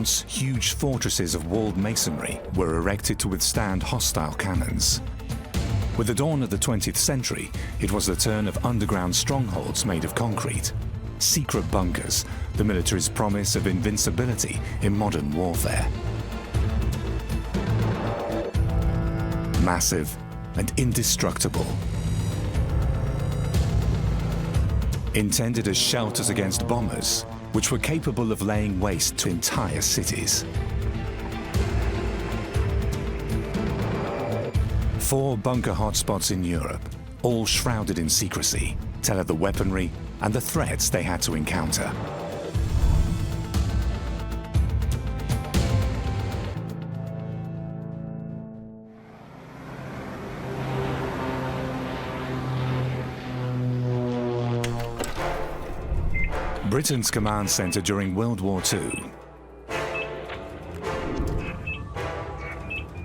Once, huge fortresses of walled masonry were erected to withstand hostile cannons. With the dawn of the 20th century, it was the turn of underground strongholds made of concrete. Secret bunkers, the military's promise of invincibility in modern warfare. Massive and indestructible. Intended as shelters against bombers, which were capable of laying waste to entire cities. 4 bunker hotspots in Europe, all shrouded in secrecy, tell of the weaponry and the threats they had to encounter. Britain's command centre during World War II.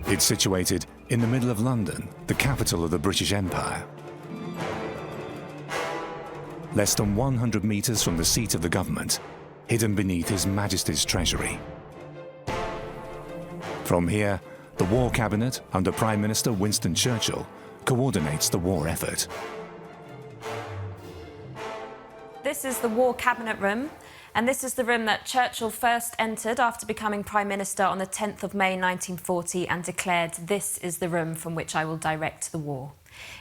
It's situated in the middle of London, the capital of the British Empire. Less than 100 metres from the seat of the government, hidden beneath His Majesty's treasury. From here, the War Cabinet, under Prime Minister Winston Churchill, coordinates the war effort. This is the War Cabinet Room, and this is the room that Churchill first entered after becoming Prime Minister on the 10th of May 1940 and declared, "This is the room from which I will direct the war."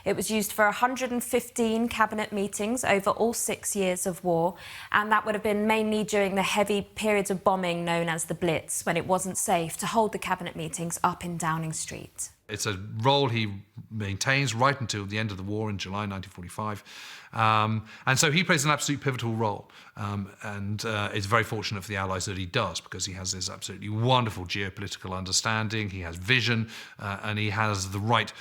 It was used for 115 cabinet meetings over all 6 years of war, and that would have been mainly during the heavy periods of bombing known as the Blitz, when it wasn't safe to hold the cabinet meetings up in Downing Street. It's a role he maintains right until the end of the war in July 1945. And so he plays an absolute pivotal role. And it's very fortunate for the Allies that he does, because he has this absolutely wonderful geopolitical understanding, he has vision, and he has the right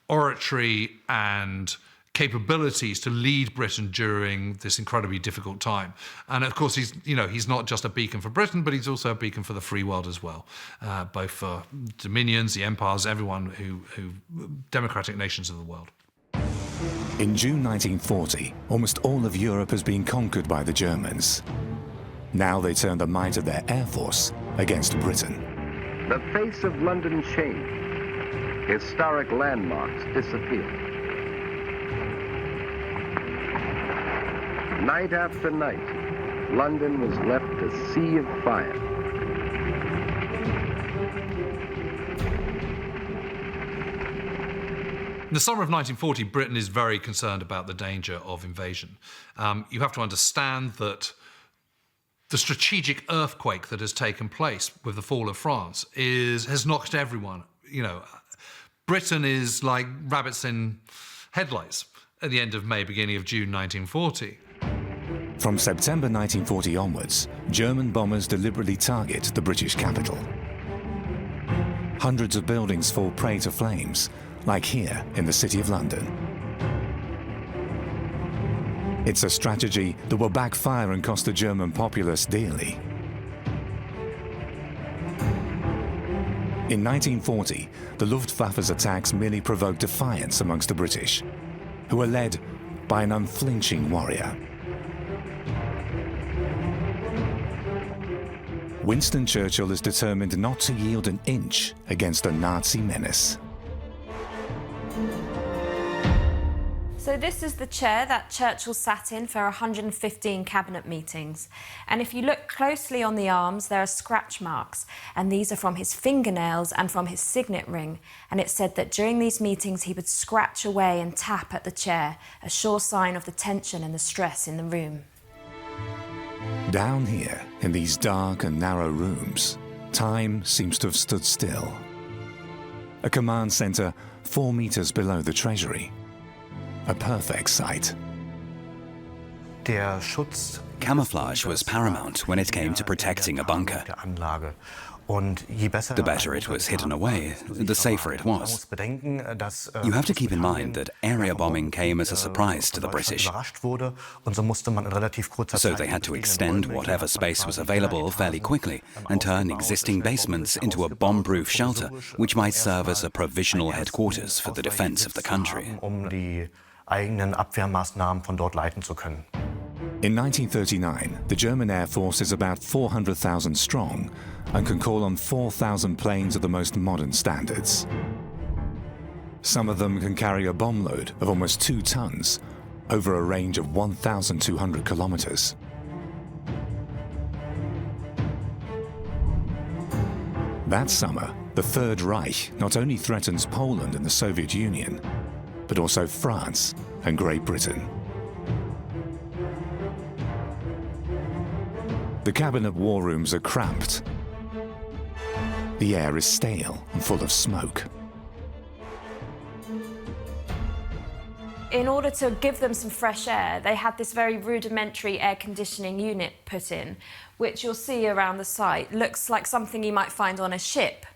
oratory and capabilities to lead Britain during this incredibly difficult time. And of course, he's not just a beacon for Britain, but he's also a beacon for the free world as well, both for dominions, the empires, everyone who democratic nations of the world. In June 1940, almost all of Europe has been conquered by the Germans. Now they turn the might of their air force against Britain. The face of London changed. Historic landmarks disappeared. Night after night, London was left a sea of fire. In the summer of 1940, Britain is very concerned about the danger of invasion. You have to understand that the strategic earthquake that has taken place with the fall of France has knocked everyone. Britain is like rabbits in headlights at the end of May, beginning of June 1940. From September 1940 onwards, German bombers deliberately target the British capital. Hundreds of buildings fall prey to flames, like here in the City of London. It's a strategy that will backfire and cost the German populace dearly. In 1940, the Luftwaffe's attacks merely provoked defiance amongst the British, who were led by an unflinching warrior. Winston Churchill is determined not to yield an inch against the Nazi menace. So this is the chair that Churchill sat in for 115 cabinet meetings. And if you look closely on the arms, there are scratch marks. And these are from his fingernails and from his signet ring. And it's said that during these meetings, he would scratch away and tap at the chair, a sure sign of the tension and the stress in the room. Down here, in these dark and narrow rooms, time seems to have stood still. A command centre 4 meters below the treasury. A perfect sight. Camouflage was paramount when it came to protecting a bunker. The better it was hidden away, the safer it was. You have to keep in mind that area bombing came as a surprise to the British, so they had to extend whatever space was available fairly quickly and turn existing basements into a bomb-proof shelter, which might serve as a provisional headquarters for the defense of the country. In 1939, the German Air Force is about 400,000 strong and can call on 4,000 planes of the most modern standards. Some of them can carry a bomb load of almost 2 tons over a range of 1,200 kilometers. That summer, the Third Reich not only threatens Poland and the Soviet Union, but also France and Great Britain. The cabinet war rooms are cramped. The air is stale and full of smoke. In order to give them some fresh air, they had this very rudimentary air conditioning unit put in, which you'll see around the site. Looks like something you might find on a ship.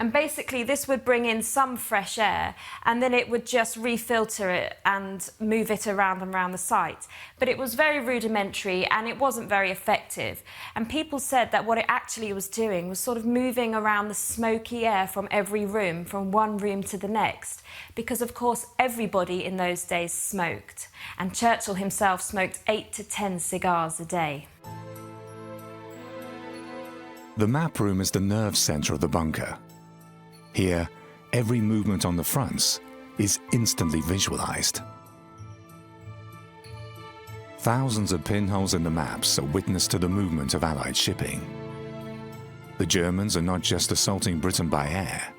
And basically this would bring in some fresh air and then it would just refilter it and move it around and around the site. But it was very rudimentary and it wasn't very effective. And people said that what it actually was doing was sort of moving around the smoky air from every room, from one room to the next. Because of course everybody in those days smoked. And Churchill himself smoked 8 to 10 cigars a day. The map room is the nerve center of the bunker. Here, every movement on the fronts is instantly visualized. Thousands of pinholes in the maps are witness to the movement of Allied shipping. The Germans are not just assaulting Britain by air,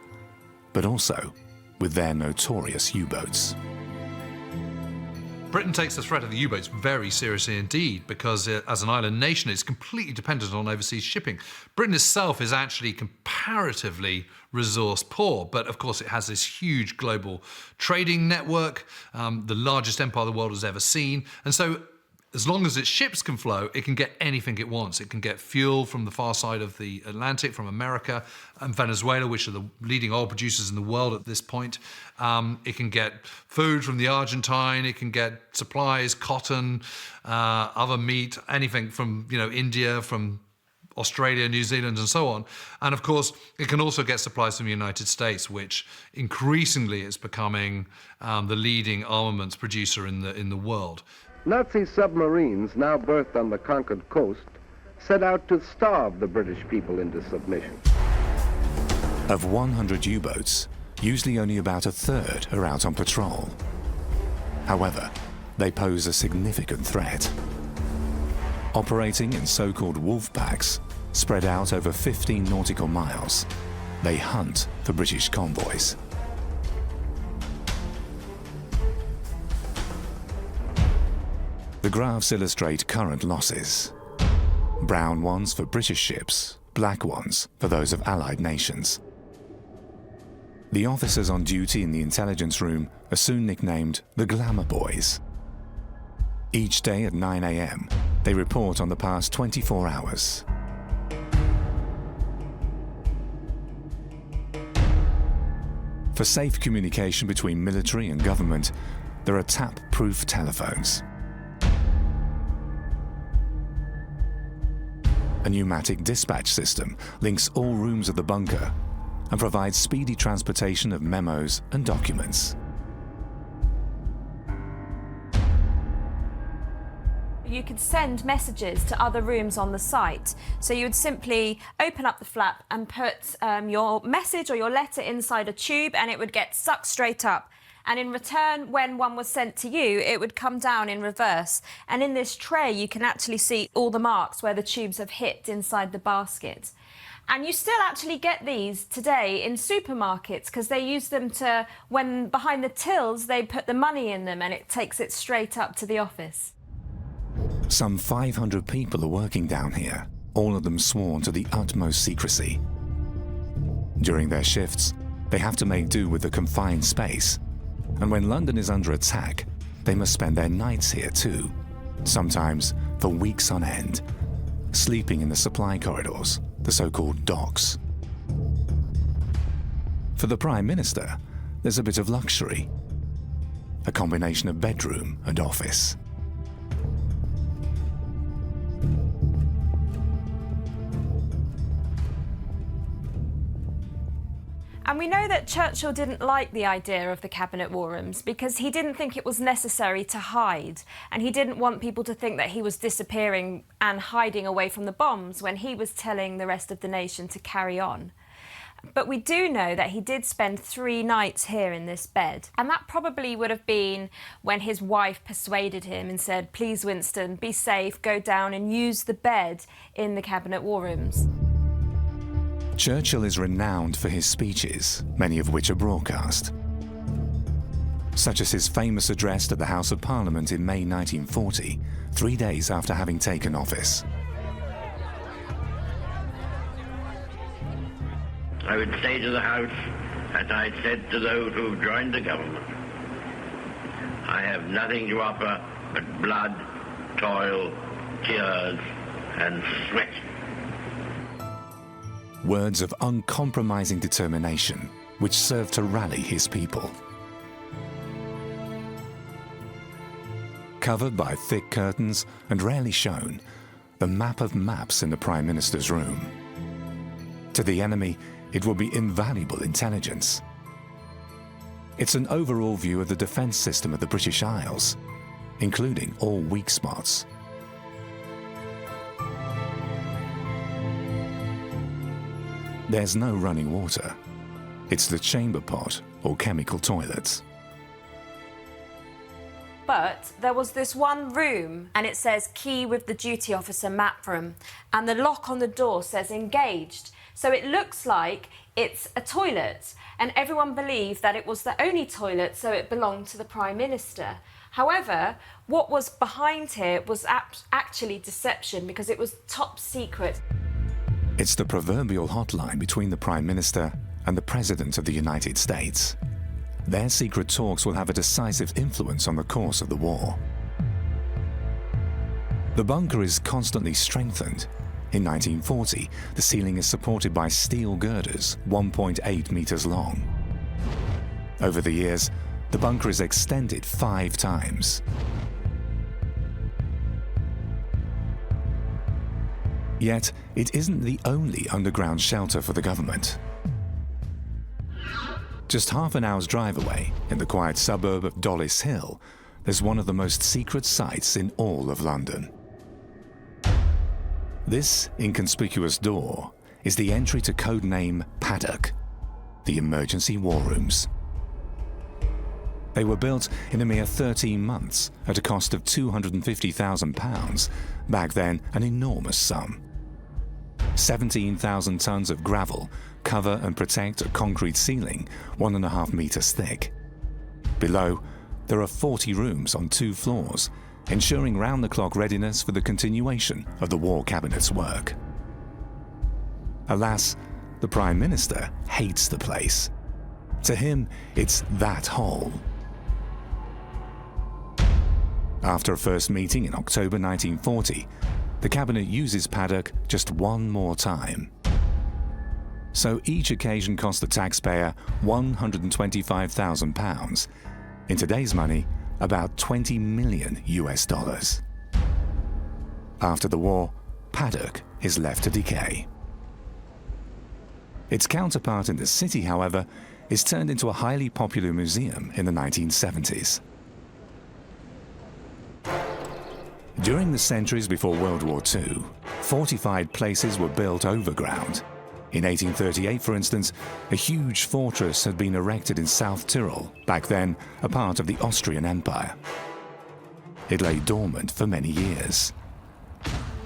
but also with their notorious U-boats. Britain takes the threat of the U-boats very seriously indeed, because as an island nation, it's completely dependent on overseas shipping. Britain itself is actually comparatively resource poor, but of course it has this huge global trading network, the largest empire the world has ever seen. And so as long as its ships can flow, it can get anything it wants. It can get fuel from the far side of the Atlantic, from America and Venezuela, which are the leading oil producers in the world at this point. It can get food from the Argentine. It can get supplies, cotton, other meat, anything from India, from Australia, New Zealand, and so on. And of course, it can also get supplies from the United States, which increasingly is becoming the leading armaments producer in the world. Nazi submarines, now berthed on the conquered coast, set out to starve the British people into submission. Of 100 U-boats, usually only about a third are out on patrol. However, they pose a significant threat. Operating in so-called wolf packs, spread out over 15 nautical miles, they hunt for British convoys. The graphs illustrate current losses. Brown ones for British ships, black ones for those of Allied nations. The officers on duty in the intelligence room are soon nicknamed the Glamour Boys. Each day at 9 a.m., they report on the past 24 hours. For safe communication between military and government, there are tap-proof telephones. A pneumatic dispatch system links all rooms of the bunker and provides speedy transportation of memos and documents. You could send messages to other rooms on the site. So you would simply open up the flap and put your message or your letter inside a tube and it would get sucked straight up. And in return, when one was sent to you, it would come down in reverse. And in this tray, you can actually see all the marks where the tubes have hit inside the basket. And you still actually get these today in supermarkets because they use them to, when behind the tills, they put the money in them and it takes it straight up to the office. Some 500 people are working down here, all of them sworn to the utmost secrecy. During their shifts, they have to make do with the confined space. And when London is under attack, they must spend their nights here too, sometimes for weeks on end, sleeping in the supply corridors, the so-called docks. For the Prime Minister, there's a bit of luxury, a combination of bedroom and office. And And we know that Churchill didn't like the idea of the cabinet war rooms because he didn't think it was necessary to hide, and he didn't want people to think that he was disappearing and hiding away from the bombs when he was telling the rest of the nation to carry on. But we do know that he did spend 3 nights here in this bed. And that probably would have been when his wife persuaded him and said, "Please, Winston, be safe, go down and use the bed in the cabinet war rooms." Churchill is renowned for his speeches, many of which are broadcast, such as his famous address to the House of Parliament in May 1940, 3 days after having taken office. I would say to the House, as I said to those who have joined the government, I have nothing to offer but blood, toil, tears, and sweat. Words of uncompromising determination, which served to rally his people. Covered by thick curtains and rarely shown, the map of maps in the Prime Minister's room. To the enemy, it will be invaluable intelligence. It's an overall view of the defence system of the British Isles, including all weak spots. There's no running water. It's the chamber pot or chemical toilets. But there was this one room, and it says key with the duty officer map room, and the lock on the door says engaged. So it looks like it's a toilet, and everyone believed that it was the only toilet, so it belonged to the Prime Minister. However, what was behind here was actually deception, because it was top secret. It's the proverbial hotline between the Prime Minister and the President of the United States. Their secret talks will have a decisive influence on the course of the war. The bunker is constantly strengthened. In 1940, the ceiling is supported by steel girders 1.8 meters long. Over the years, the bunker is extended 5 times. Yet, it isn't the only underground shelter for the government. Just half an hour's drive away, in the quiet suburb of Dollis Hill, there's one of the most secret sites in all of London. This inconspicuous door is the entry to codename Paddock, the emergency war rooms. They were built in a mere 13 months at a cost of £250,000, back then an enormous sum. 17,000 tons of gravel cover and protect a concrete ceiling 1.5 meters thick. Below, there are 40 rooms on 2 floors, ensuring round-the-clock readiness for the continuation of the War Cabinet's work. Alas, the Prime Minister hates the place. To him, it's that hole. After a first meeting in October 1940, the Cabinet uses Paddock just one more time. So each occasion cost the taxpayer £125,000. In today's money, about $20 million US. After the war, Paddock is left to decay. Its counterpart in the city, however, is turned into a highly popular museum in the 1970s. During the centuries before World War II, fortified places were built overground. In 1838, for instance, a huge fortress had been erected in South Tyrol, back then a part of the Austrian Empire. It lay dormant for many years.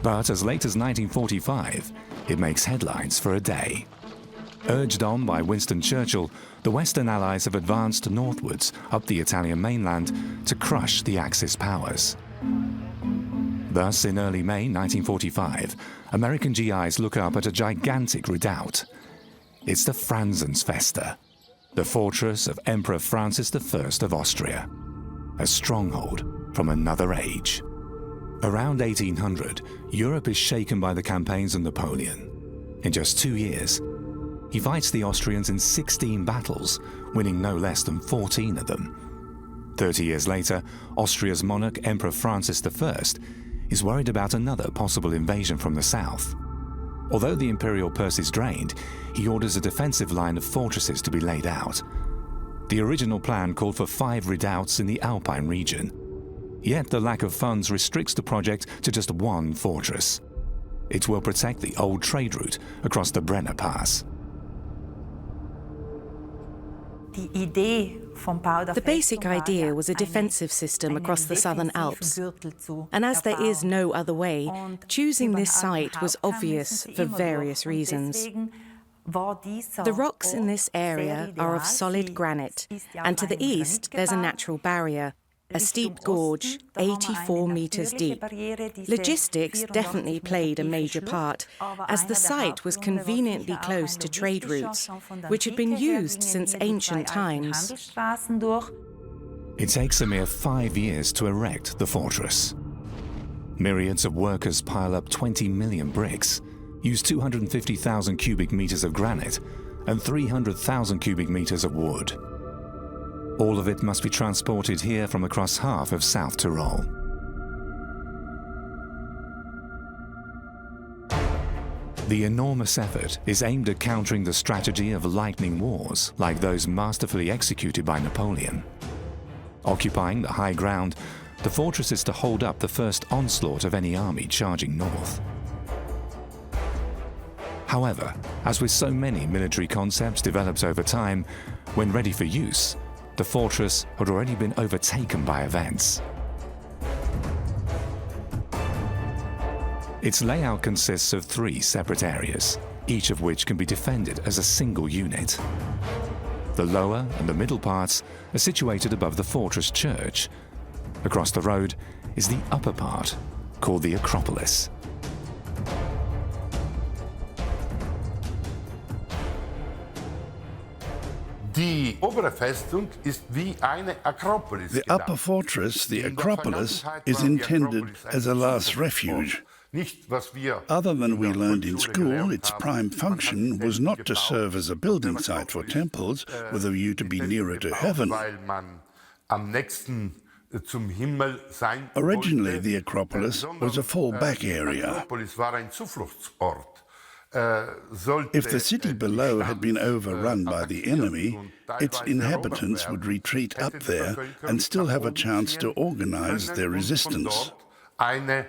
But as late as 1945, it makes headlines for a day. Urged on by Winston Churchill, the Western Allies have advanced northwards up the Italian mainland to crush the Axis powers. Thus, in early May 1945, American GIs look up at a gigantic redoubt. It's the Franzensfeste, the fortress of Emperor Francis I of Austria, a stronghold from another age. Around 1800, Europe is shaken by the campaigns of Napoleon. In just 2 years, he fights the Austrians in 16 battles, winning no less than 14 of them. 30 years later, Austria's monarch, Emperor Francis I, is worried about another possible invasion from the south. Although the imperial purse is drained, he orders a defensive line of fortresses to be laid out. The original plan called for 5 redoubts in the Alpine region. Yet the lack of funds restricts the project to just one fortress. It will protect the old trade route across the Brenner Pass. The basic idea was a defensive system across the southern Alps. And as there is no other way, choosing this site was obvious for various reasons. The rocks in this area are of solid granite, and to the east there's a natural barrier, a steep gorge, 84 meters deep. Logistics definitely played a major part, as the site was conveniently close to trade routes, which had been used since ancient times. It takes a mere 5 years to erect the fortress. Myriads of workers pile up 20 million bricks, use 250,000 cubic meters of granite, and 300,000 cubic meters of wood. All of it must be transported here from across half of South Tyrol. The enormous effort is aimed at countering the strategy of lightning wars like those masterfully executed by Napoleon. Occupying the high ground, the fortress is to hold up the first onslaught of any army charging north. However, as with so many military concepts developed over time, when ready for use, the fortress had already been overtaken by events. Its layout consists of 3 separate areas, each of which can be defended as a single unit. The lower and the middle parts are situated above the fortress church. Across the road is the upper part, called the Acropolis. The upper fortress, the Acropolis, is intended as a last refuge. Other than we learned in school, its prime function was not to serve as a building site for temples with a view to be nearer to heaven. Originally, the Acropolis was a fallback area. If the city below had been overrun by the enemy, its inhabitants would retreat up there and still have a chance to organize their resistance. A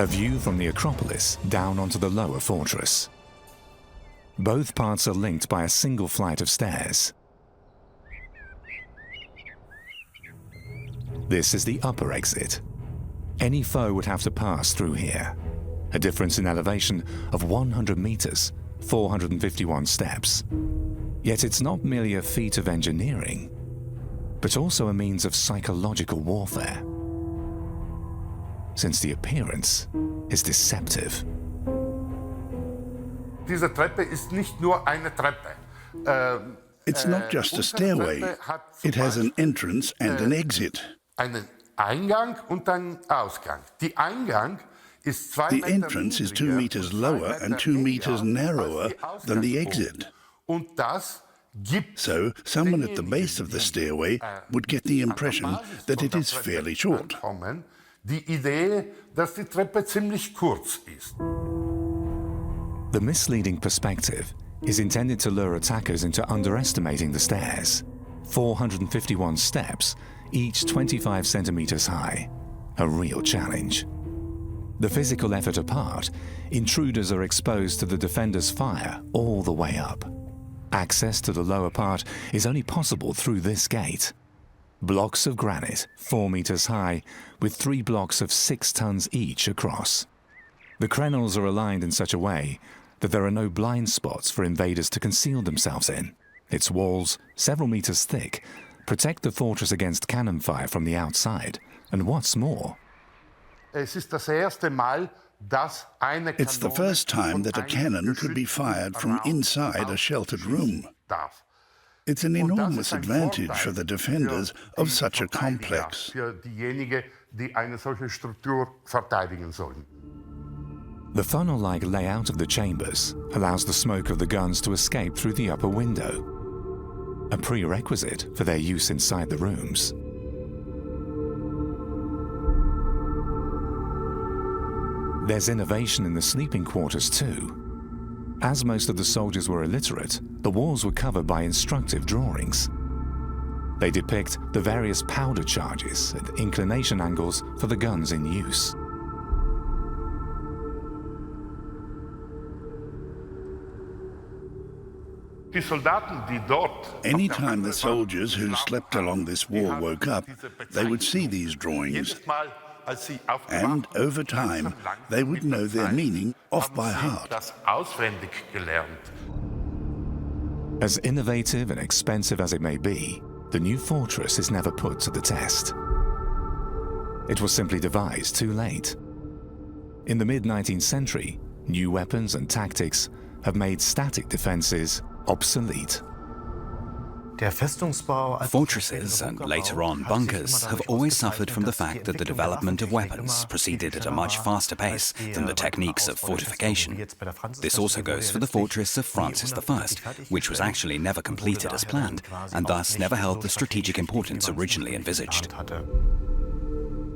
view from the Acropolis down onto the lower fortress. Both parts are linked by a single flight of stairs. This is the upper exit. Any foe would have to pass through here. A difference in elevation of 100 meters, 451 steps. Yet it's not merely a feat of engineering, but also a means of psychological warfare, since the appearance is deceptive. It's not just a stairway. It has an entrance and an exit. The entrance is 2 meters lower and 2 meters narrower than the exit. So, someone at the base of the stairway would get the impression that it is fairly short. The misleading perspective is intended to lure attackers into underestimating the stairs. 451 steps, each 25 centimeters high. A real challenge. The physical effort apart, intruders are exposed to the defenders' fire all the way up. Access to the lower part is only possible through this gate. Blocks of granite, 4 meters high, with 3 blocks of 6 tons each across. The crenels are aligned in such a way that there are no blind spots for invaders to conceal themselves in. Its walls, several meters thick, protect the fortress against cannon fire from the outside. And what's more, It's the first time that a cannon could be fired from inside a sheltered room. It's an enormous advantage for the defenders of such a complex. the funnel-like layout of the chambers allows the smoke of the guns to escape through the upper window, a prerequisite for their use inside the rooms. There's innovation in the sleeping quarters too. As most of the soldiers were illiterate, the walls were covered by instructive drawings. They depict the various powder charges and inclination angles for the guns in use. Any time the soldiers who slept along this wall woke up, they would see these drawings. And over time, they would know their meaning off by heart. As innovative and expensive as it may be, the new fortress is never put to the test. It was simply devised too late. In the mid-19th century, new weapons and tactics have made static defenses obsolete. Fortresses, and later on bunkers, have always suffered from the fact that the development of weapons proceeded at a much faster pace than the techniques of fortification. This also goes for the fortress of Francis I, which was actually never completed as planned, and thus never held the strategic importance originally envisaged.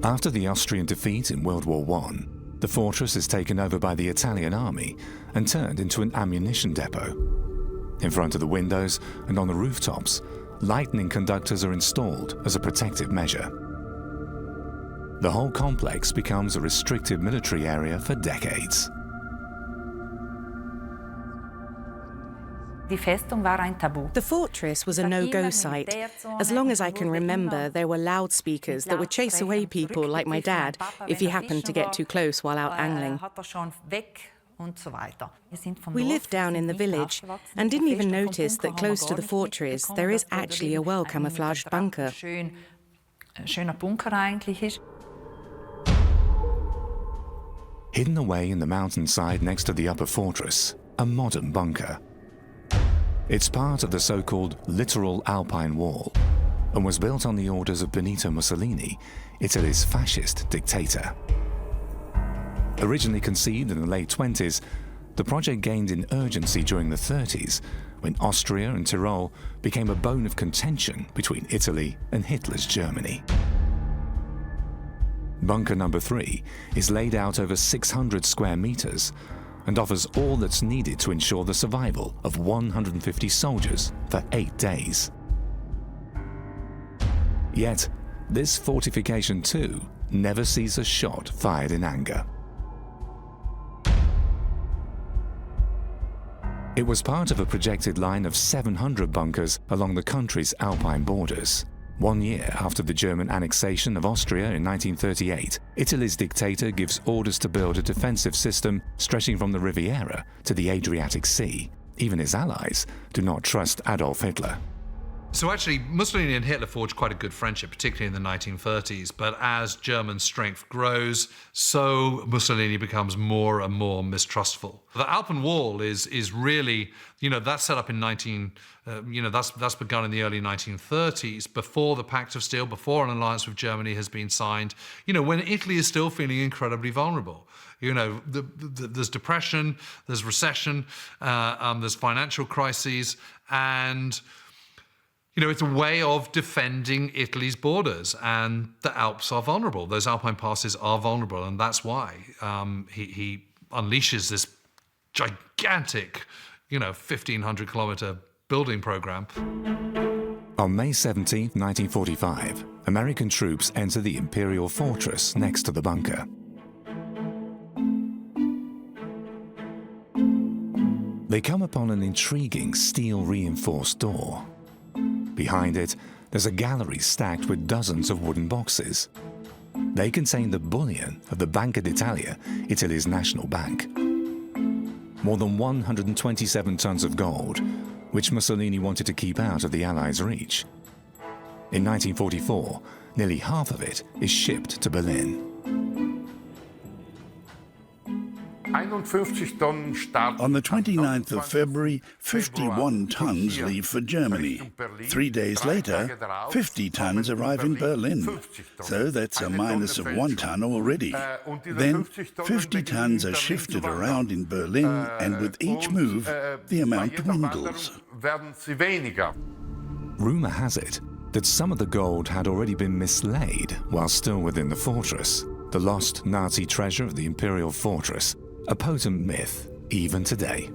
After the Austrian defeat in World War I, the fortress is taken over by the Italian army and turned into an ammunition depot. In front of the windows and on the rooftops, lightning conductors are installed as a protective measure. The whole complex becomes a restricted military area for decades. The fortress was a no-go site. As long as I can remember, there were loudspeakers that would chase away people like my dad if he happened to get too close while out angling. We lived down in the village and didn't even notice that close to the fortress there is actually a well-camouflaged bunker. Hidden away in the mountainside next to the upper fortress, a modern bunker. It's part of the so-called littoral Alpine Wall and was built on the orders of Benito Mussolini, Italy's fascist dictator. Originally conceived in the late 20s, the project gained in urgency during the 30s when Austria and Tyrol became a bone of contention between Italy and Hitler's Germany. Bunker number 3 is laid out over 600 square meters and offers all that's needed to ensure the survival of 150 soldiers for 8 days. Yet, this fortification too never sees a shot fired in anger. It was part of a projected line of 700 bunkers along the country's Alpine borders. 1 year after the German annexation of Austria in 1938, Italy's dictator gives orders to build a defensive system stretching from the Riviera to the Adriatic Sea. Even his allies do not trust Adolf Hitler. So actually, Mussolini and Hitler forged quite a good friendship, particularly in the 1930s. But as German strength grows, so Mussolini becomes more and more mistrustful. The Alpine Wall is really, that's set up in that's begun in the early 1930s, before the Pact of Steel, before an alliance with Germany has been signed, when Italy is still feeling incredibly vulnerable. There's depression, there's recession, there's financial crises, and it's a way of defending Italy's borders, and the Alps are vulnerable. Those Alpine passes are vulnerable, and that's why he unleashes this gigantic, 1,500-kilometer building program. On May 17, 1945, American troops enter the Imperial Fortress next to the bunker. They come upon an intriguing steel-reinforced door. Behind it, there's a gallery stacked with dozens of wooden boxes. They contain the bullion of the Banca d'Italia, Italy's national bank. More than 127 tons of gold, which Mussolini wanted to keep out of the Allies' reach. In 1944, nearly half of it is shipped to Berlin. On the 29th of February, 51 tons leave for Germany. 3 days later, 50 tons arrive in Berlin. So that's a minus of 1 ton already. Then 50 tons are shifted around in Berlin, and with each move, the amount dwindles. Rumor has it that some of the gold had already been mislaid while still within the fortress. the lost Nazi treasure of the Imperial Fortress, a potent myth even today.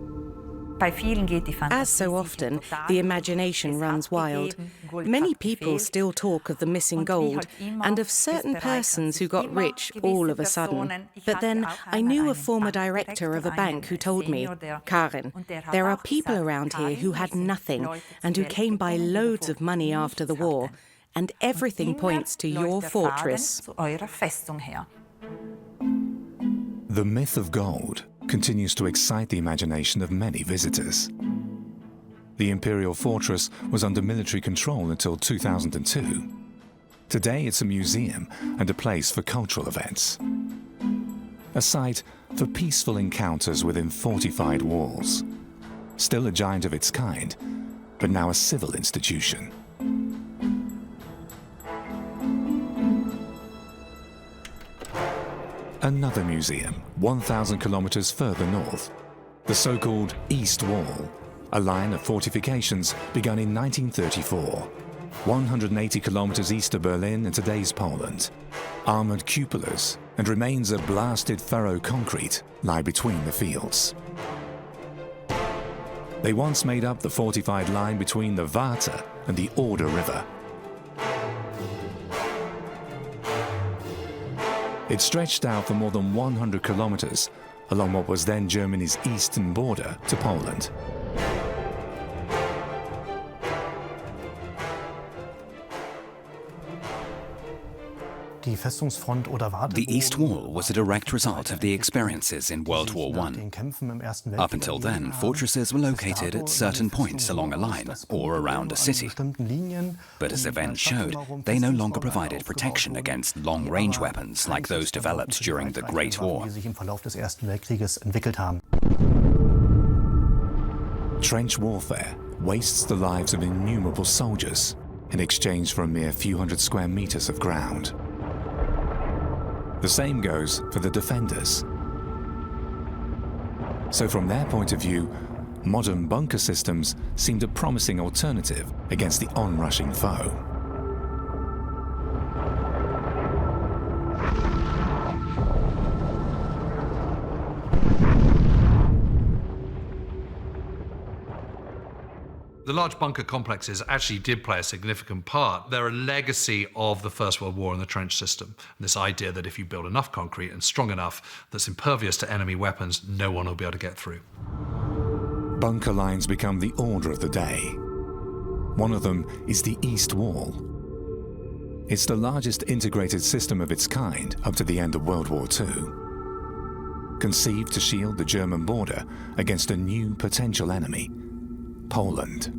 As so often, the imagination runs wild. Many people still talk of the missing gold and of certain persons who got rich all of a sudden. But then I knew a former director of a bank who told me, "Karin, there are people around here who had nothing and who came by loads of money after the war, and everything points to your fortress." The myth of gold continues to excite the imagination of many visitors. The Imperial Fortress was under military control until 2002. Today it's a museum and a place for cultural events. A site for peaceful encounters within fortified walls. Still a giant of its kind, but now a civil institution. Another museum, 1,000 kilometers further north, the so-called East Wall, a line of fortifications begun in 1934, 180 kilometers east of Berlin in today's Poland. Armored cupolas and remains of blasted furrow concrete lie between the fields. They once made up the fortified line between the Wartime and the Oder River. It stretched out for more than 100 kilometers along what was then Germany's eastern border to Poland. The East Wall was a direct result of the experiences in World War I. Up until then, fortresses were located at certain points along a line or around a city. But as events showed, they no longer provided protection against long-range weapons like those developed during the Great War. Trench warfare wastes the lives of innumerable soldiers in exchange for a mere few hundred square meters of ground. The same goes for the defenders. So from their point of view, modern bunker systems seemed a promising alternative against the onrushing foe. The large bunker complexes actually did play a significant part. They're a legacy of the First World War and the trench system. This idea that if you build enough concrete and strong enough that's impervious to enemy weapons, no one will be able to get through. Bunker lines become the order of the day. One of them is the East Wall. It's the largest integrated system of its kind up to the end of World War II. Conceived to shield the German border against a new potential enemy, Poland.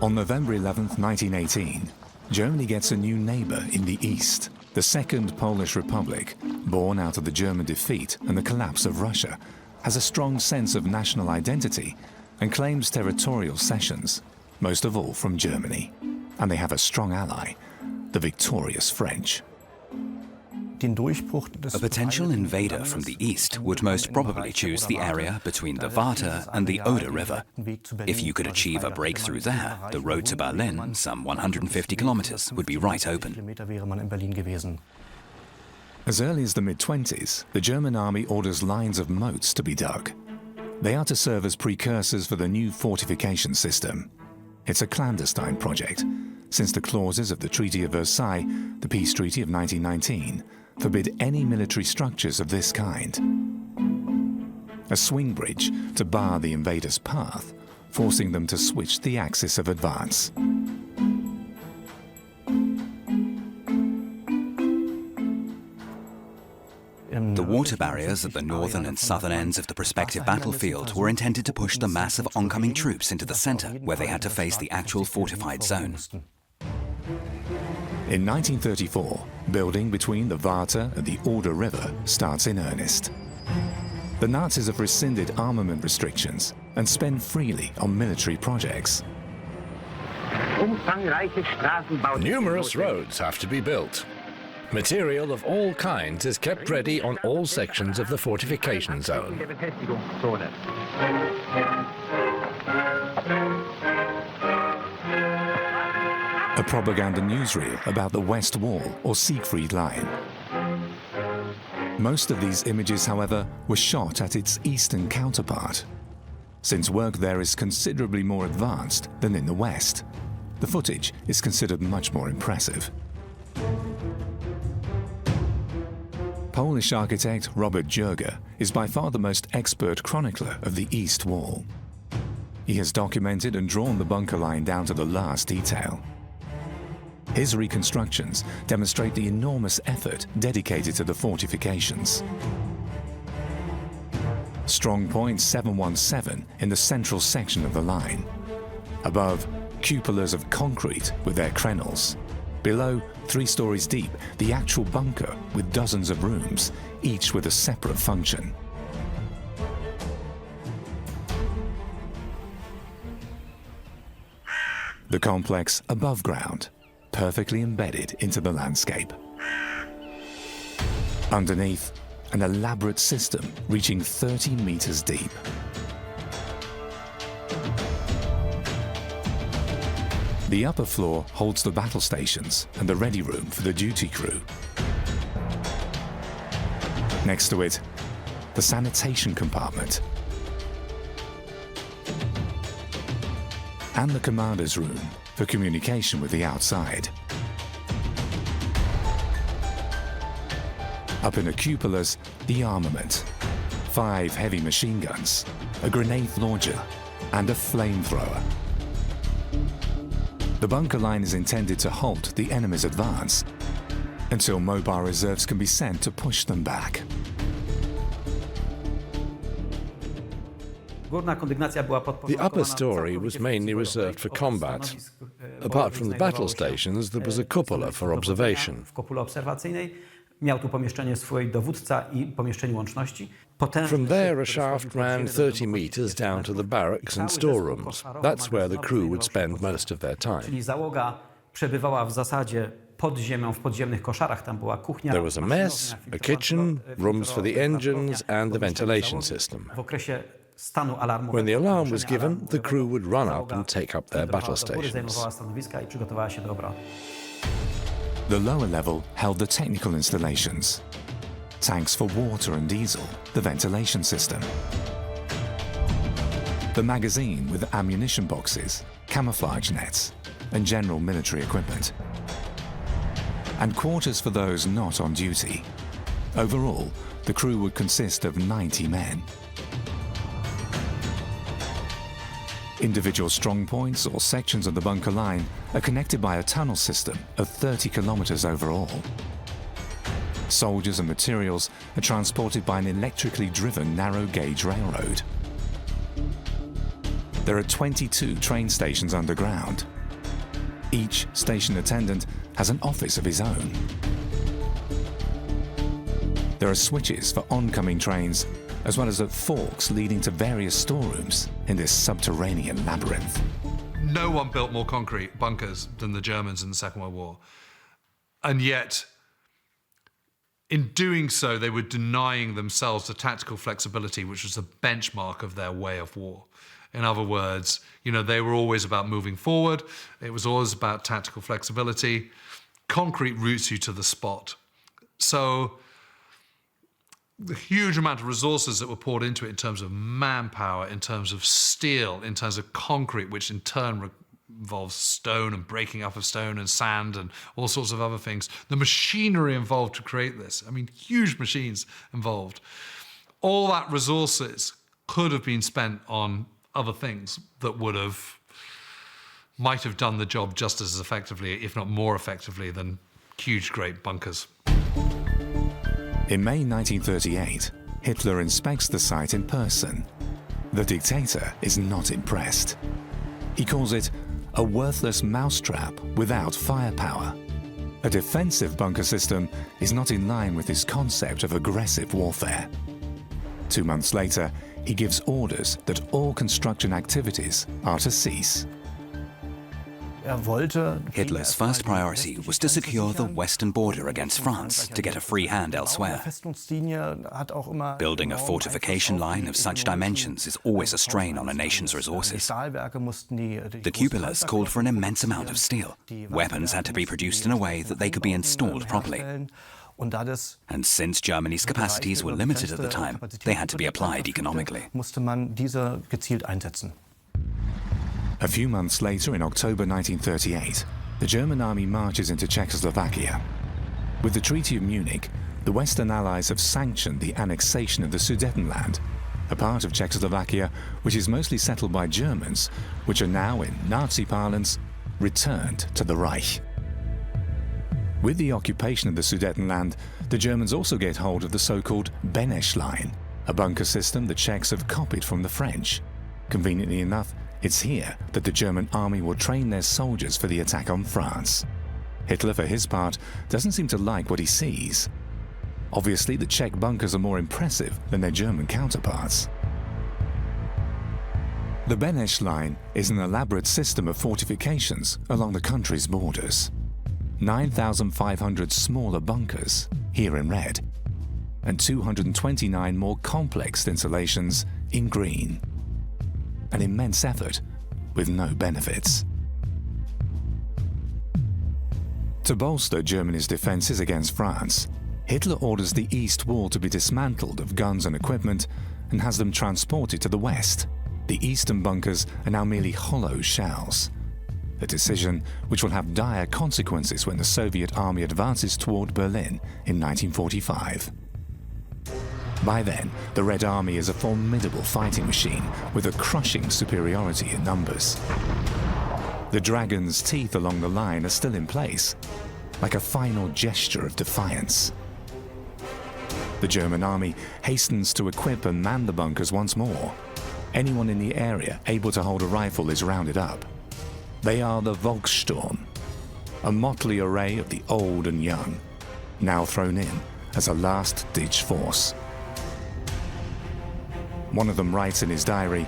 On November 11, 1918, Germany gets a new neighbor in the east. The Second Polish Republic, born out of the German defeat and the collapse of Russia, has a strong sense of national identity and claims territorial cessions, most of all from Germany. And they have a strong ally, the victorious French. A potential invader from the east would most probably choose the area between the Wartime and the Oder River. If you could achieve a breakthrough there, the road to Berlin, some 150 kilometers, would be right open. As early as the mid-20s, the German army orders lines of moats to be dug. They are to serve as precursors for the new fortification system. It's a clandestine project, since the clauses of the Treaty of Versailles, the Peace Treaty of 1919, forbid any military structures of this kind. A swing bridge to bar the invaders' path, forcing them to switch the axis of advance. The water barriers at the northern and southern ends of the prospective battlefield were intended to push the mass of oncoming troops into the center, where they had to face the actual fortified zone. In 1934, building between the Wartime and the Oder River starts in earnest. The Nazis have rescinded armament restrictions and spend freely on military projects. Numerous roads have to be built. Material of all kinds is kept ready on all sections of the fortification zone. A propaganda newsreel about the West Wall or Siegfried Line. Most of these images, however, were shot at its eastern counterpart. Since work there is considerably more advanced than in the West, the footage is considered much more impressive. Polish architect Robert Jurger is by far the most expert chronicler of the East Wall. He has documented and drawn the bunker line down to the last detail. His reconstructions demonstrate the enormous effort dedicated to the fortifications. Strong point 717 in the central section of the line. Above, cupolas of concrete with their crenels. Below, 3 stories deep, the actual bunker with dozens of rooms, each with a separate function. The complex above ground, perfectly embedded into the landscape. Underneath, an elaborate system reaching 30 meters deep. The upper floor holds the battle stations and the ready room for the duty crew. Next to it, the sanitation compartment and the commander's room for communication with the outside. Up in the cupolas, the armament, 5 heavy machine guns, a grenade launcher, and a flamethrower. The bunker line is intended to halt the enemy's advance until mobile reserves can be sent to push them back. The upper story was mainly reserved for combat. Apart from the battle stations, there was a cupola for observation. From there, a shaft ran 30 meters down to the barracks and storerooms. That's where the crew would spend most of their time. There was a mess, a kitchen, rooms for the engines, and the ventilation system. When the alarm was given, the crew would run up and take up their battle stations. The lower level held the technical installations, tanks for water and diesel, the ventilation system, the magazine with ammunition boxes, camouflage nets, and general military equipment, and quarters for those not on duty. Overall, the crew would consist of 90 men. Individual strongpoints or sections of the bunker line are connected by a tunnel system of 30 kilometers overall. Soldiers and materials are transported by an electrically driven narrow-gauge railroad. There are 22 train stations underground. Each station attendant has an office of his own. There are switches for oncoming trains, as well as forks leading to various storerooms in this subterranean labyrinth. No one built more concrete bunkers than the Germans in the Second World War. And yet, in doing so, they were denying themselves the tactical flexibility, which was the benchmark of their way of war. In other words, they were always about moving forward. It was always about tactical flexibility. Concrete routes you to the spot. So the huge amount of resources that were poured into it in terms of manpower, in terms of steel, in terms of concrete, which in turn involves stone and breaking up of stone and sand and all sorts of other things. The machinery involved to create this, huge machines involved. All that resources could have been spent on other things that might have done the job just as effectively, if not more effectively, than huge, great bunkers. In May 1938, Hitler inspects the site in person. The dictator is not impressed. He calls it a worthless mousetrap without firepower. A defensive bunker system is not in line with his concept of aggressive warfare. 2 months later, he gives orders that all construction activities are to cease. Hitler's first priority was to secure the western border against France to get a free hand elsewhere. Building a fortification line of such dimensions is always a strain on a nation's resources. The cupolas called for an immense amount of steel. Weapons had to be produced in a way that they could be installed properly. And since Germany's capacities were limited at the time, they had to be applied economically. A few months later, in October 1938, the German army marches into Czechoslovakia. With the Treaty of Munich, the Western Allies have sanctioned the annexation of the Sudetenland, a part of Czechoslovakia which is mostly settled by Germans, which are now, in Nazi parlance, returned to the Reich. With the occupation of the Sudetenland, the Germans also get hold of the so-called Benes line, a bunker system the Czechs have copied from the French. Conveniently enough, it's here that the German army will train their soldiers for the attack on France. Hitler, for his part, doesn't seem to like what he sees. Obviously, the Czech bunkers are more impressive than their German counterparts. The Benes line is an elaborate system of fortifications along the country's borders. 9,500 smaller bunkers, here in red, and 229 more complex installations in green. An immense effort with no benefits. To bolster Germany's defenses against France, Hitler orders the East Wall to be dismantled of guns and equipment and has them transported to the west. The eastern bunkers are now merely hollow shells. A decision which will have dire consequences when the Soviet army advances toward Berlin in 1945. By then, the Red Army is a formidable fighting machine with a crushing superiority in numbers. The dragon's teeth along the line are still in place, like a final gesture of defiance. The German army hastens to equip and man the bunkers once more. Anyone in the area able to hold a rifle is rounded up. They are the Volkssturm, a motley array of the old and young, now thrown in as a last-ditch force. One of them writes in his diary,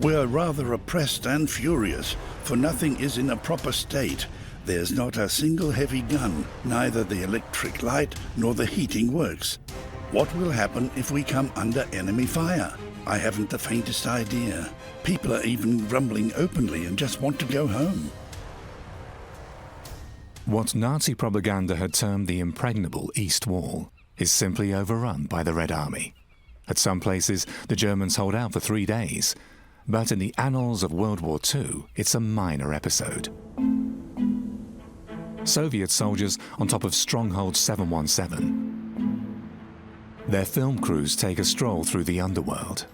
"We are rather oppressed and furious, for nothing is in a proper state. There's not a single heavy gun, neither the electric light nor the heating works. What will happen if we come under enemy fire? I haven't the faintest idea. People are even grumbling openly and just want to go home." What Nazi propaganda had termed the impregnable East Wall is simply overrun by the Red Army. At some places, the Germans hold out for 3 days, but in the annals of World War II, it's a minor episode. Soviet soldiers on top of Stronghold 717. Their film crews take a stroll through the underworld.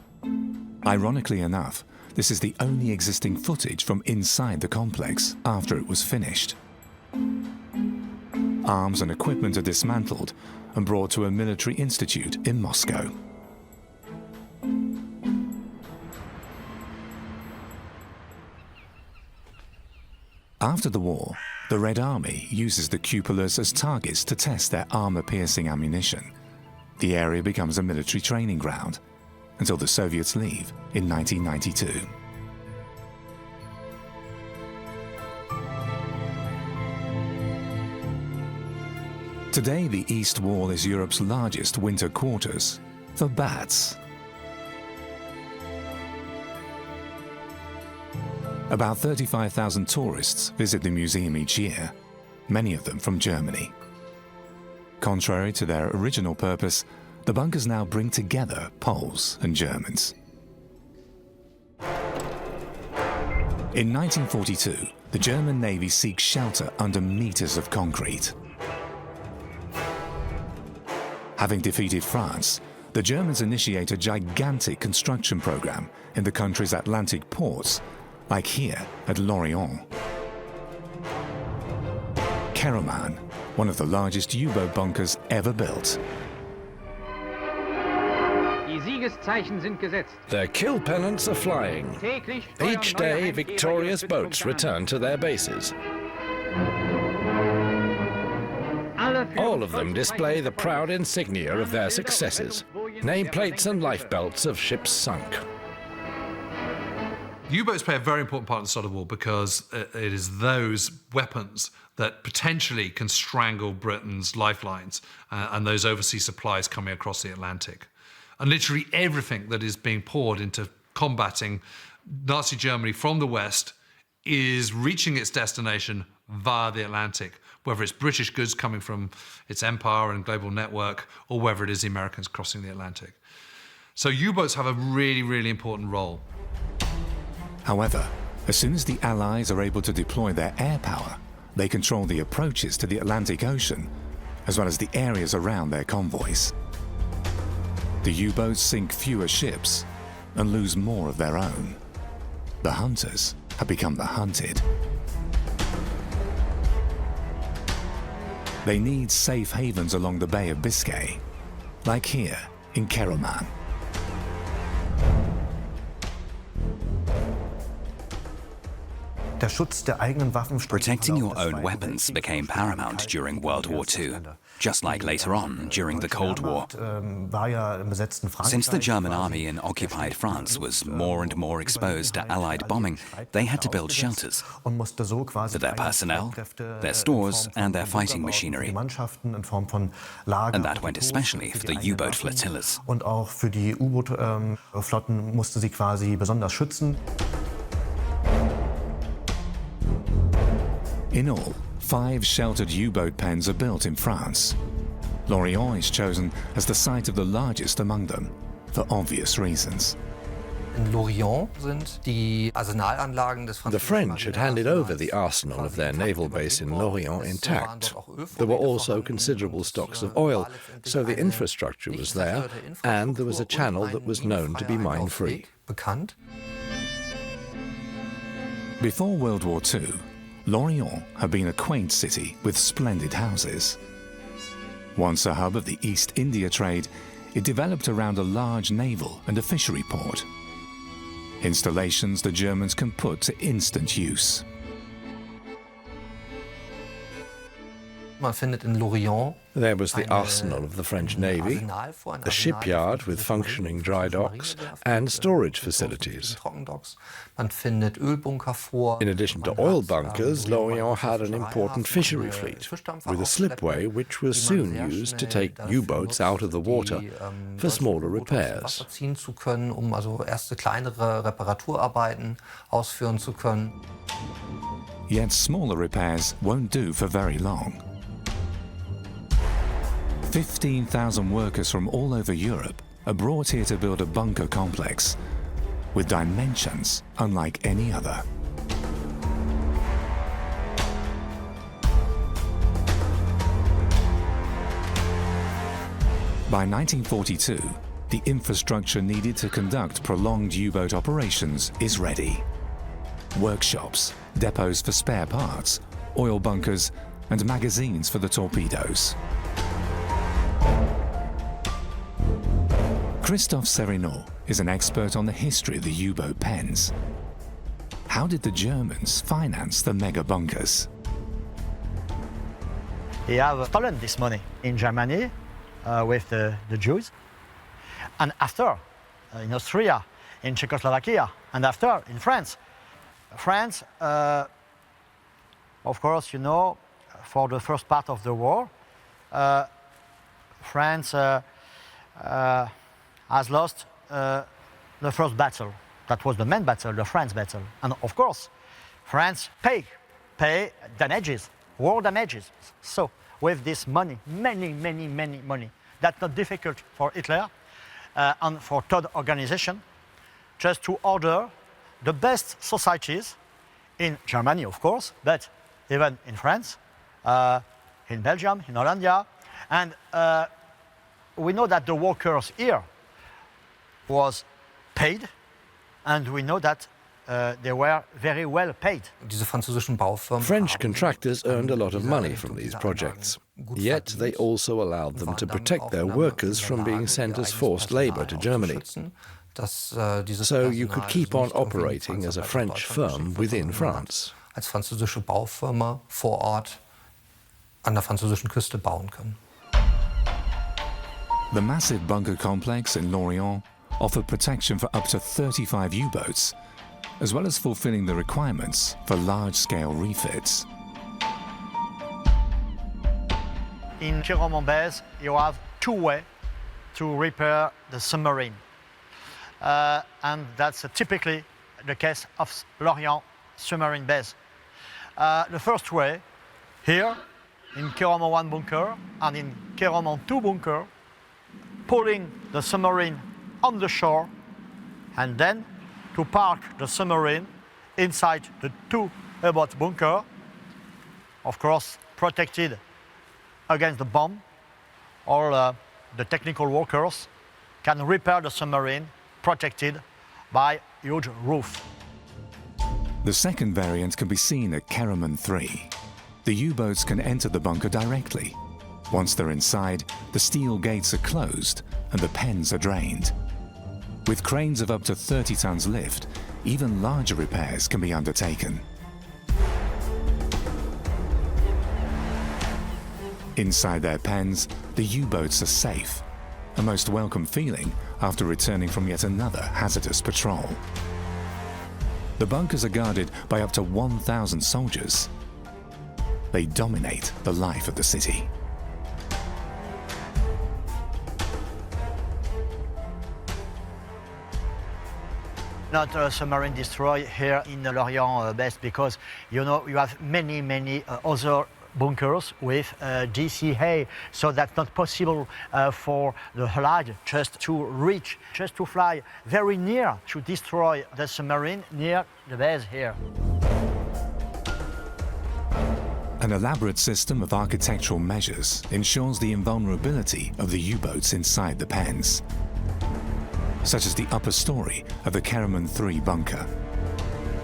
Ironically enough, this is the only existing footage from inside the complex after it was finished. Arms and equipment are dismantled and brought to a military institute in Moscow. After the war, the Red Army uses the cupolas as targets to test their armor-piercing ammunition. The area becomes a military training ground until the Soviets leave in 1992. Today, the East Wall is Europe's largest winter quarters for bats. About 35,000 tourists visit the museum each year, many of them from Germany. Contrary to their original purpose, the bunkers now bring together Poles and Germans. In 1942, the German Navy seeks shelter under meters of concrete. Having defeated France, the Germans initiate a gigantic construction program in the country's Atlantic ports, like here at Lorient. Karaman, one of the largest U-boat bunkers ever built. Their kill pennants are flying. Each day, victorious boats return to their bases. All of them display the proud insignia of their successes, nameplates and lifebelts of ships sunk. U-boats play a very important part in the start of war because it is those weapons that potentially can strangle Britain's lifelines and those overseas supplies coming across the Atlantic. And literally everything that is being poured into combating Nazi Germany from the West is reaching its destination via the Atlantic, whether it's British goods coming from its empire and global network, or whether it is the Americans crossing the Atlantic. So U-boats have a really, really important role. However, as soon as the Allies are able to deploy their air power, they control the approaches to the Atlantic Ocean, as well as the areas around their convoys. The U-boats sink fewer ships and lose more of their own. The hunters have become the hunted. They need safe havens along the Bay of Biscay, like here in Keraman. Protecting your own weapons became paramount during World War II, just like later on during the Cold War. Since the German army in occupied France was more and more exposed to Allied bombing, they had to build shelters for their personnel, their stores, and their fighting machinery. And that went especially for the U-boat flotillas. In all, 5 sheltered U-boat pens are built in France. Lorient is chosen as the site of the largest among them, for obvious reasons. The French had handed over the arsenal of their naval base in Lorient intact. There were also considerable stocks of oil, so the infrastructure was there, and there was a channel that was known to be mine-free. Before World War II, Lorient had been a quaint city with splendid houses. Once a hub of the East India trade, it developed around a large naval and a fishery port. Installations the Germans can put to instant use. There was the arsenal of the French Navy, a shipyard with functioning dry docks, and storage facilities. In addition to oil bunkers, Lorient had an important fishery fleet, with a slipway which was soon used to take U-boats out of the water for smaller repairs. Yet smaller repairs won't do for very long. 15,000 workers from all over Europe are brought here to build a bunker complex with dimensions unlike any other. By 1942, the infrastructure needed to conduct prolonged U-boat operations is ready. Workshops, depots for spare parts, oil bunkers, and magazines for the torpedoes. Christophe Serinault is an expert on the history of the U-boat pens. How did the Germans finance the mega bunkers? They have stolen this money in Germany with the Jews, and after in Austria, in Czechoslovakia, and after in France. France, of course, you know, for the first part of the war, France has lost the first battle. That was the main battle, the France battle. And of course, France pay damages, war damages. So with this money, many money, that's not difficult for Hitler and for third organization, just to order the best societies in Germany, of course, but even in France, in Belgium, in Hollandia. And we know that the workers here was paid, and we know that they were very well paid. French contractors earned a lot of money from these projects, yet they also allowed them to protect their workers from being sent as forced labor to Germany. So you could keep on operating as a French firm within France. The massive bunker complex in Lorient offered protection for up to 35 U-boats, as well as fulfilling the requirements for large-scale refits. In Kéromont base, you have two ways to repair the submarine. And that's typically the case of Lorient submarine base. The first way, here, in Kéromont 1 bunker and in Kéromont 2 bunker, pulling the submarine on the shore and then to park the submarine inside the 2 U-boat bunker, of course protected against the bomb, or the technical workers can repair the submarine protected by huge roof. The second variant can be seen at Kéromont 3. The U-boats can enter the bunker directly. Once they're inside, the steel gates are closed and the pens are drained. With cranes of up to 30 tons lift, even larger repairs can be undertaken. Inside their pens, the U-boats are safe, a most welcome feeling after returning from yet another hazardous patrol. The bunkers are guarded by up to 1,000 soldiers. They dominate the life of the city. Not a submarine destroy here in the Lorient base because you have many other bunkers with DCA, so that's not possible for the Allied just to fly very near to destroy the submarine near the base here. An elaborate system of architectural measures ensures the invulnerability of the U-boats inside the pens, such as the upper story of the Kéromont 3 bunker.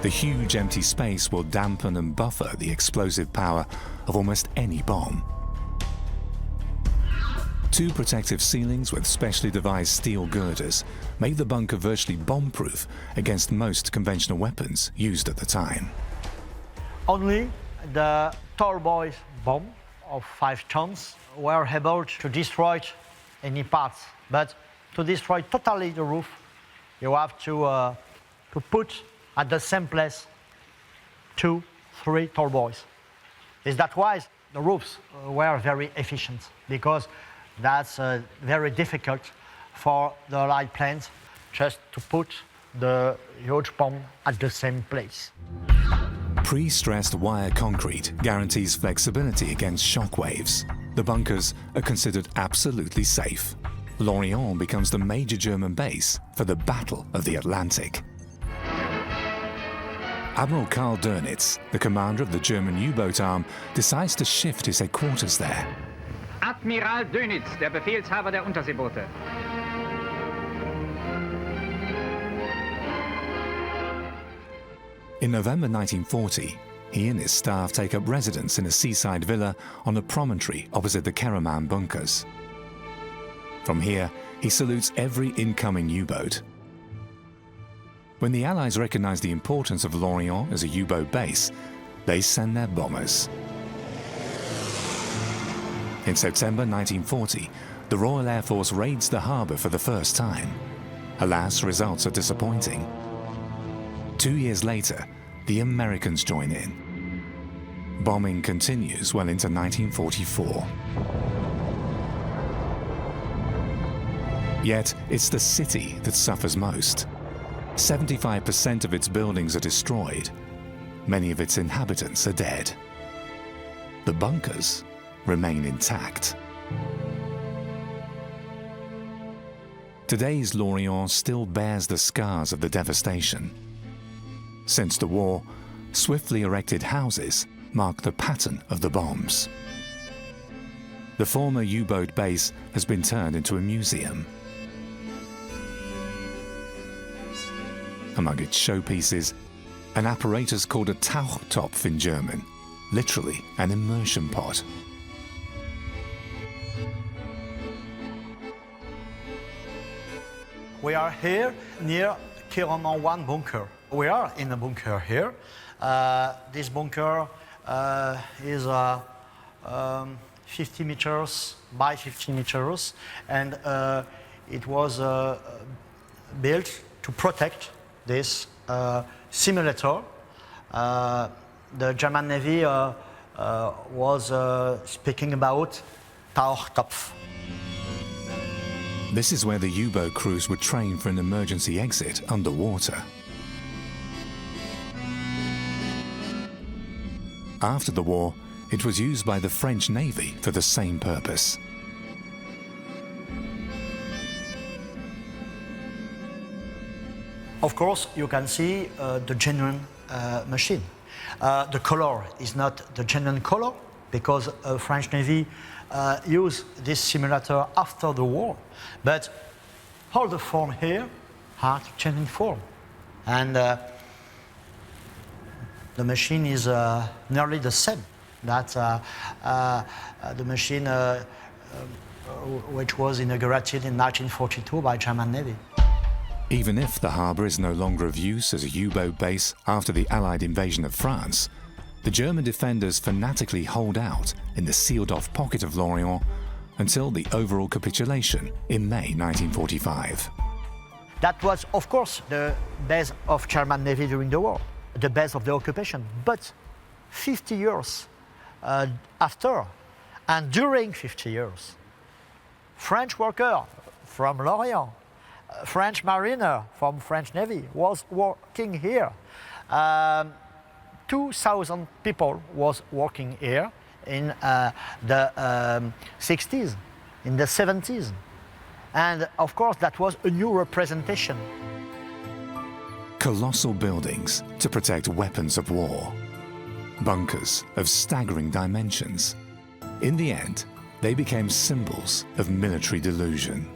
The huge empty space will dampen and buffer the explosive power of almost any bomb. 2 protective ceilings with specially devised steel girders make the bunker virtually bomb-proof against most conventional weapons used at the time. Only the tall boys bomb of 5 tons were able to destroy any parts, but to destroy totally the roof, you have to put at the same place 2, 3 tall boys. Is that why the roofs were very efficient? Because that's very difficult for the light planes just to put the huge bomb at the same place. Pre-stressed wire concrete guarantees flexibility against shock waves. The bunkers are considered absolutely safe. Lorient becomes the major German base for the Battle of the Atlantic. Admiral Karl Dönitz, the commander of the German U-boat arm, decides to shift his headquarters there. Admiral Dönitz, der Befehlshaber der Unterseeboote. In November 1940, he and his staff take up residence in a seaside villa on a promontory opposite the Kéromont bunkers. From here, he salutes every incoming U-boat. When the Allies recognize the importance of Lorient as a U-boat base, they send their bombers. In September 1940, the Royal Air Force raids the harbor for the first time. Alas, results are disappointing. 2 years later, the Americans join in. Bombing continues well into 1944. Yet, it's the city that suffers most. 75% of its buildings are destroyed. Many of its inhabitants are dead. The bunkers remain intact. Today's Lorient still bears the scars of the devastation. Since the war, swiftly erected houses mark the pattern of the bombs. The former U-boat base has been turned into a museum. Among its showpieces, an apparatus called a Tauchtopf in German, literally an immersion pot. We are here near Kéromont 1 bunker. We are in a bunker here. This bunker is 50 meters by 50 meters, and it was built to protect this simulator. The German Navy was speaking about Tauchtopf. This is where the U-boat crews would train for an emergency exit underwater. After the war, it was used by the French Navy for the same purpose. Of course, you can see the genuine machine. The color is not the genuine color because the French Navy used this simulator after the war, but all the form here are genuine form. And the machine is nearly the same. That's the machine which was inaugurated in 1942 by German Navy. Even if the harbour is no longer of use as a U-boat base after the Allied invasion of France, the German defenders fanatically hold out in the sealed-off pocket of Lorient until the overall capitulation in May 1945. That was, of course, the base of German Navy during the war, the base of the occupation. But 50 years after, and during 50 years, French worker from Lorient, French mariner from French Navy was working here. 2,000 people was working here in the 60s, in the 70s. And of course, that was a new representation. Colossal buildings to protect weapons of war. Bunkers of staggering dimensions. In the end, they became symbols of military delusion.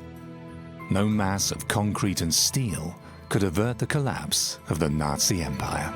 No mass of concrete and steel could avert the collapse of the Nazi Empire.